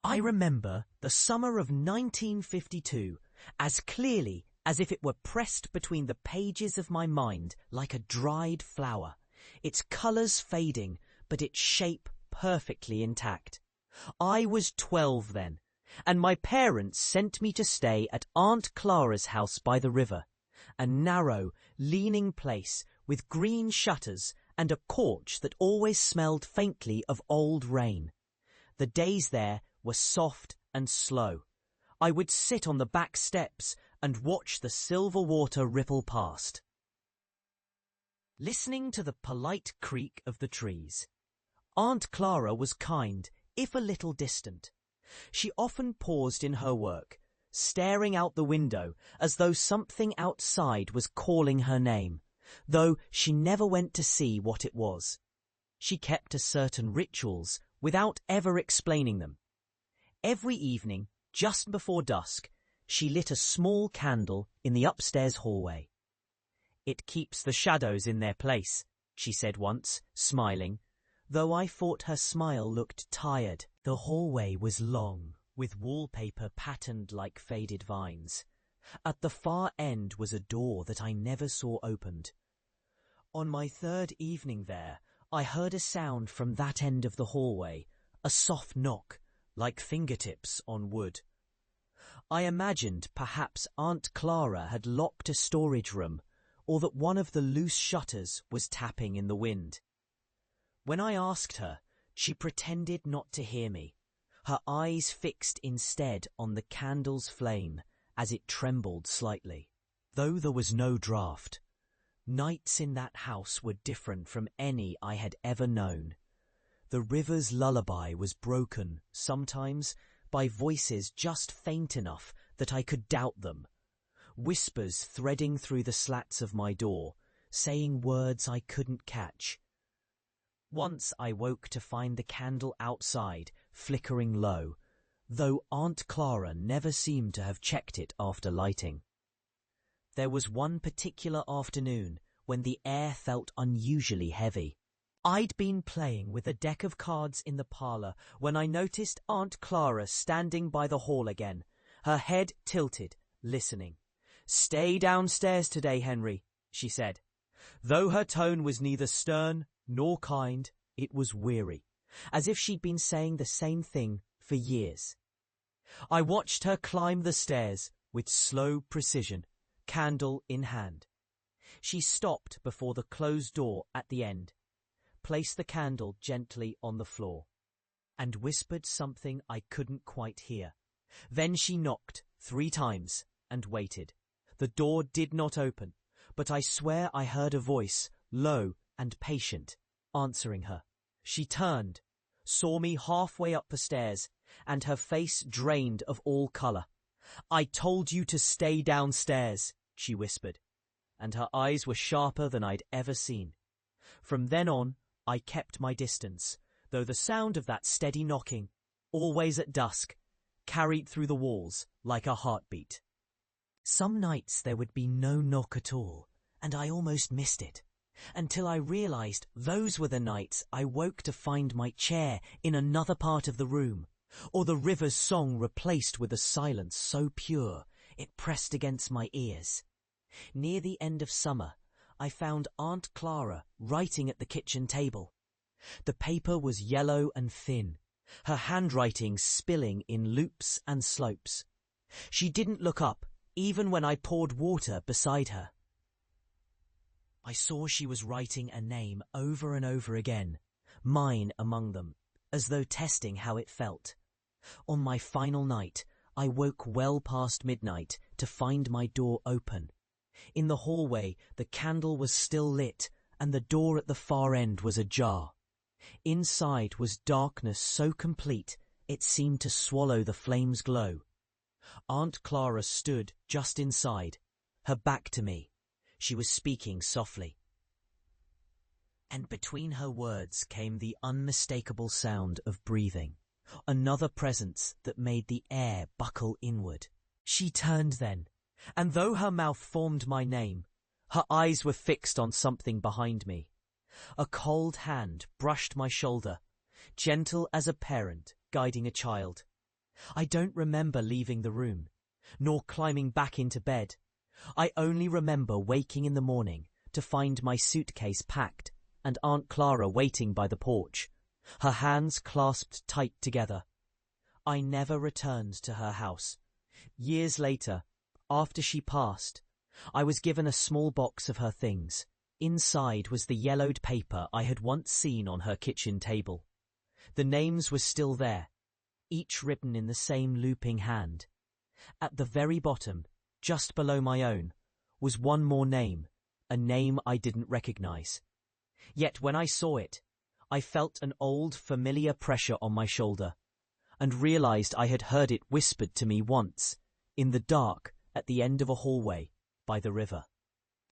I remember the summer of 1952 as clearly as if it were pressed between the pages of my mind like a dried flower, its colours fading, but its shape perfectly intact. I was 12 then, and my parents sent me to stay at Aunt Clara's house by the river, a narrow, leaning place with green shutters and a porch that always smelled faintly of old rain. The days there were soft and slow. I would sit on the back steps and watch the silver water ripple past, listening to the polite creak of the trees. Aunt Clara was kind, if a little distant. She often paused in her work, staring out the window as though something outside was calling her name, though she never went to see what it was. She kept to certain rituals without ever explaining them. Every evening, just before dusk, she lit a small candle in the upstairs hallway. "It keeps the shadows in their place," she said once, smiling, though I thought her smile looked tired. The hallway was long, with wallpaper patterned like faded vines. At the far end was a door that I never saw opened. On my third evening there, I heard a sound from that end of the hallway, a soft knock, like fingertips on wood. I imagined perhaps Aunt Clara had locked a storage room, or that one of the loose shutters was tapping in the wind. When I asked her, she pretended not to hear me, her eyes fixed instead on the candle's flame as it trembled slightly. Though there was no draught, nights in that house were different from any I had ever known. The river's lullaby was broken, sometimes, by voices just faint enough that I could doubt them, whispers threading through the slats of my door, saying words I couldn't catch. Once I woke to find the candle outside, flickering low, though Aunt Clara never seemed to have checked it after lighting. There was one particular afternoon when the air felt unusually heavy. I'd been playing with a deck of cards in the parlour when I noticed Aunt Clara standing by the hall again, her head tilted, listening. "Stay downstairs today, Henry," she said. Though her tone was neither stern nor kind, it was weary, as if she'd been saying the same thing for years. I watched her climb the stairs with slow precision, candle in hand. She stopped before the closed door at the end, placed the candle gently on the floor, and whispered something I couldn't quite hear. Then she knocked 3 times and waited. The door did not open, but I swear I heard a voice, low and patient, answering her. She turned, saw me halfway up the stairs, and her face drained of all colour. "I told you to stay downstairs," she whispered, and her eyes were sharper than I'd ever seen. From then on, I kept my distance, though the sound of that steady knocking, always at dusk, carried through the walls like a heartbeat. Some nights there would be no knock at all, and I almost missed it, until I realised those were the nights I woke to find my chair in another part of the room, or the river's song replaced with a silence so pure it pressed against my ears. Near the end of summer, I found Aunt Clara writing at the kitchen table. The paper was yellow and thin, her handwriting spilling in loops and slopes. She didn't look up, even when I poured water beside her. I saw she was writing a name over and over again, mine among them, as though testing how it felt. On my final night, I woke well past midnight to find my door open. In the hallway, the candle was still lit, and the door at the far end was ajar. Inside was darkness so complete it seemed to swallow the flame's glow. Aunt Clara stood just inside, her back to me. She was speaking softly, and between her words came the unmistakable sound of breathing, another presence that made the air buckle inward. She turned then, and though her mouth formed my name, her eyes were fixed on something behind me. A cold hand brushed my shoulder, gentle as a parent guiding a child. I don't remember leaving the room, nor climbing back into bed. I only remember waking in the morning to find my suitcase packed and Aunt Clara waiting by the porch, her hands clasped tight together. I never returned to her house. Years later, after she passed, I was given a small box of her things. Inside was the yellowed paper I had once seen on her kitchen table. The names were still there, each written in the same looping hand. At the very bottom, just below my own, was one more name, a name I didn't recognize. Yet when I saw it, I felt an old, familiar pressure on my shoulder, and realized I had heard it whispered to me once, in the dark at the end of a hallway by the river.